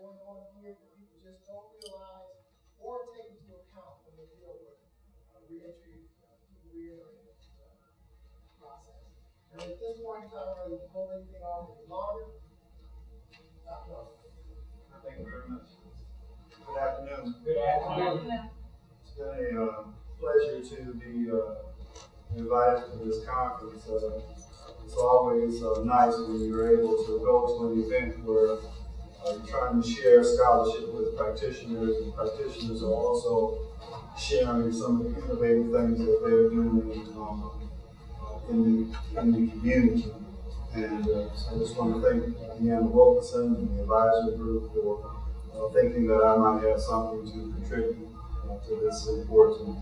going on here that people just don't realize or take into account when they deal with reentry, reentry process. And at this point in time, rather than hold anything off any longer, thank you very much. Good afternoon. Good afternoon. It's been a pleasure to be invited to this conference. It's always nice when you're able to go to an event where you're trying to share scholarship with practitioners, and practitioners are also sharing some of the innovative things that they're doing in the community. And so I just want to thank Deanna Wilkinson and the advisory group for thinking that I might have something to contribute to this important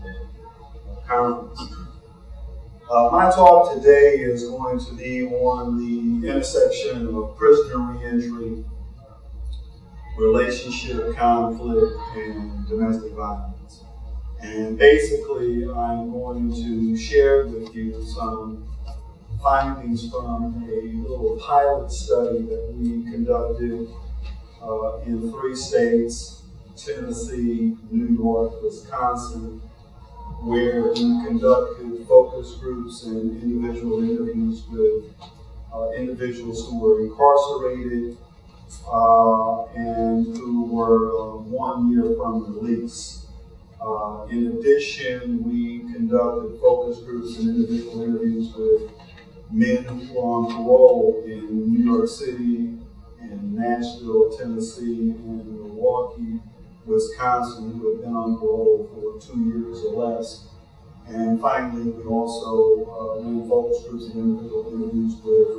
conference. My talk today is going to be on the intersection of prisoner reentry, relationship conflict, and domestic violence. And basically, I'm going to share with you some findings from a little pilot study that we conducted in 3 states, Tennessee, New York, Wisconsin, where we conducted focus groups and individual interviews with individuals who were incarcerated and who were 1 year from release. In addition, we conducted focus groups and individual interviews with men who were on parole in New York City, in Nashville, Tennessee, and Milwaukee, Wisconsin, who had been on parole for 2 years or less. And finally, we also ran focus groups and individual interviews with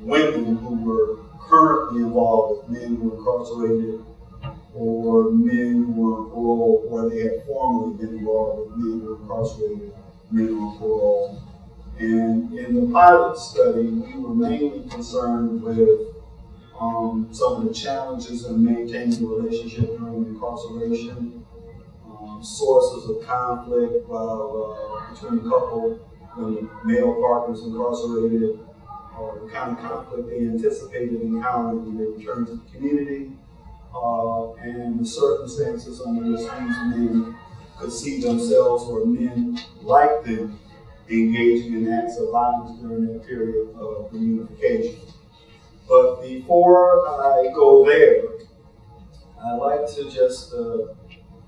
women who were currently involved with men who were incarcerated, or men who were on parole, or they had formerly been involved with men who were incarcerated, men on parole. And in the pilot study, we were mainly concerned with some of the challenges in maintaining the relationship during incarceration, sources of conflict between a couple when the male partner is incarcerated, or the kind of conflict they anticipated encountering when they returned to the community, and the circumstances under which these men could see themselves or men like them engaging in acts of violence during that period of reunification. But before I go there, I'd like to just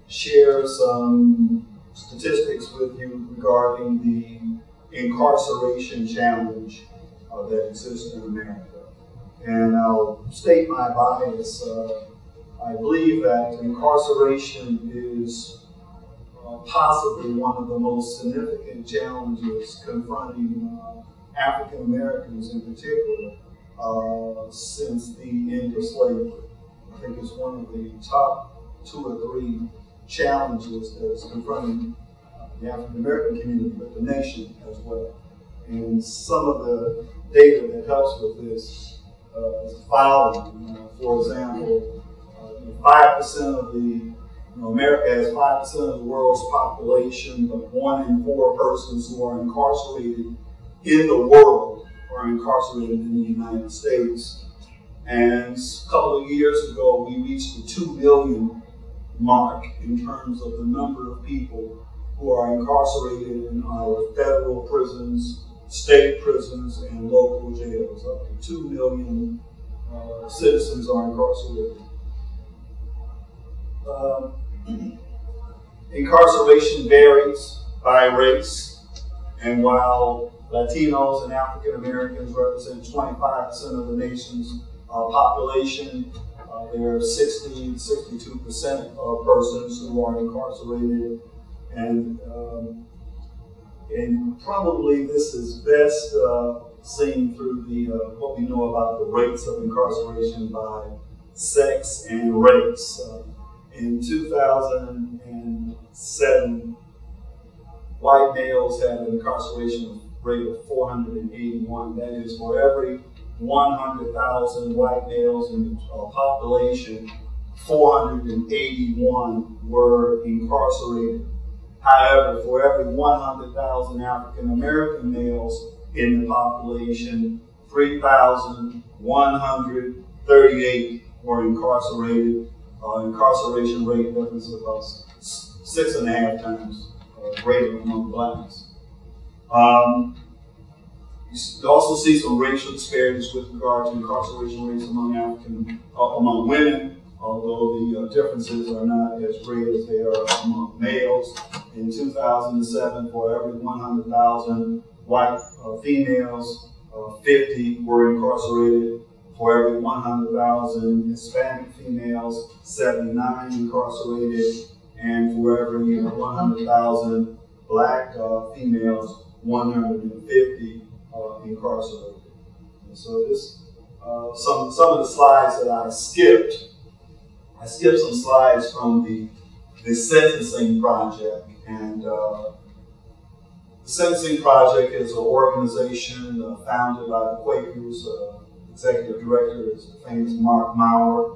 share some statistics with you regarding the incarceration challenge that exists in America. And I'll state my bias. I believe that incarceration is possibly one of the most significant challenges confronting African Americans in particular since the end of slavery. I think it's one of the top 2 or 3 challenges that's confronting the African American community, but the nation as well. And some of the data that helps with this is the following. For example, 5% of the America has 5% of the world's population, but 1 in 4 persons who are incarcerated in the world are incarcerated in the United States. And a couple of years ago, we reached the 2 million mark in terms of the number of people who are incarcerated in our federal prisons, state prisons, and local jails. Up to 2 million citizens are incarcerated. Incarceration varies by race, and while Latinos and African Americans represent 25% of the nation's population, there are 62% of persons who are incarcerated, and probably this is best seen through the what we know about the rates of incarceration by sex and race. In 2007, white males had an incarceration rate of 481. That is, for every 100,000 white males in the population, 481 were incarcerated. However, for every 100,000 African American males in the population, 3,138 were incarcerated. Incarceration rate was about 6.5 times greater among blacks. You also see some racial disparities with regard to incarceration rates among women, although the differences are not as great as they are among males. In 2007, for every 100,000 white females, 50 were incarcerated. For every 100,000 Hispanic females, 79 incarcerated. And for every 100,000 black females, 150 incarcerated. And so this, some of the slides that I skipped some slides from the Sentencing Project. And the Sentencing Project is an organization founded by the Quakers. Executive director is the famous Mark Maurer,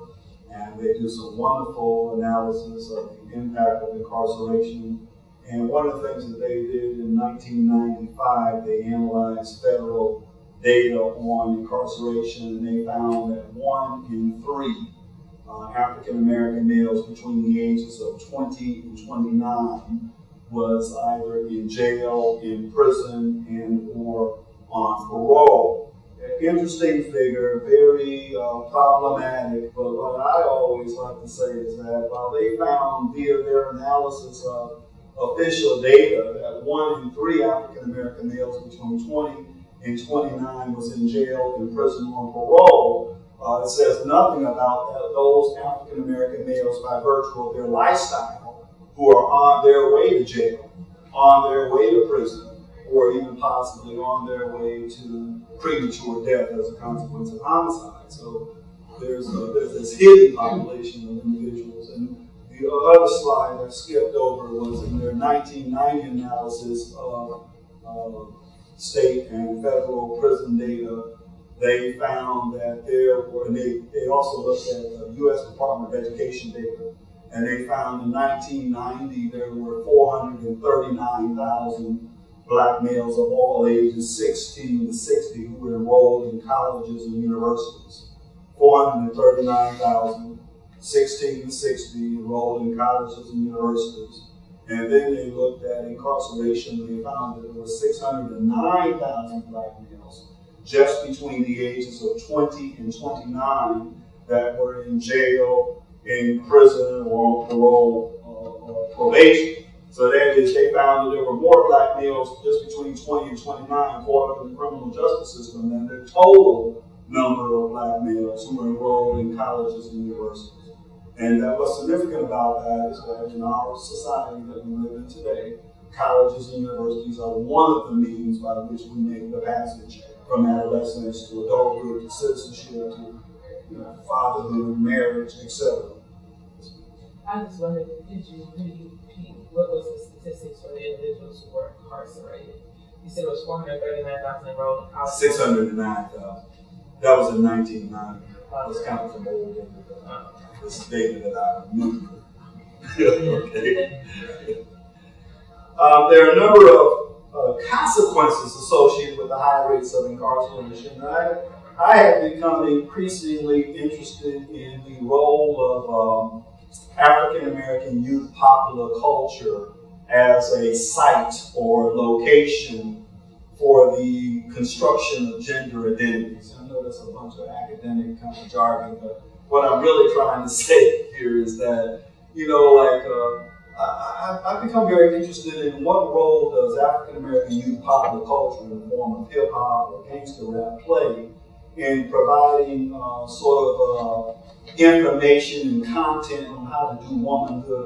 and they do some wonderful analysis of the impact of incarceration. And one of the things that they did in 1995, they analyzed federal data on incarceration, and they found that 1 in 3 African American males between the ages of 20 and 29 was either in jail, in prison, and or on parole. An interesting figure, very problematic, but what I always like to say is that while they found via their analysis of official data that 1 in 3 African American males between 20 and 29 was in jail, in prison, or on parole, it says nothing about those African American males by virtue of their lifestyle who are on their way to jail, on their way to prison, or even possibly on their way to premature death as a consequence of homicide. So there's this hidden population of individuals. And the other slide I skipped over was in their 1990 analysis of state and federal prison data. They found that there were, and they also looked at the U.S. Department of Education data, and they found in 1990 there were 439,000 black males of all ages 16 to 60 who were enrolled in colleges and universities. 439,000, 16 to 60 enrolled in colleges and universities. And then they looked at incarceration, and they found that there were 609,000 black males just between the ages of 20 and 29 that were in jail, in prison, or on parole or probation. So that is, they found that there were more black males just between 20 and 29 caught up in the criminal justice system than the total number of black males who were enrolled in colleges and universities. And what's significant about that is that in our society that we live in today, colleges and universities are one of the means by which we make the passage from adolescence to adulthood to citizenship to fatherhood, marriage, etc. I just wondered, could you repeat what was the statistics for the individuals who were incarcerated? You said it was 439,000 enrolled in college. 609,000. That was in 1990. That was counted from old data. This data that I remember. Okay. There are a number of consequences associated with the high rates of incarceration. I have become increasingly interested in the role of African American youth popular culture as a site or location for the construction of gender identities. I know that's a bunch of academic kind of jargon, but what I'm really trying to say here is that, I've become very interested in what role does African American youth popular culture in the form of hip hop or gangster rap play in providing information and content on how to do womanhood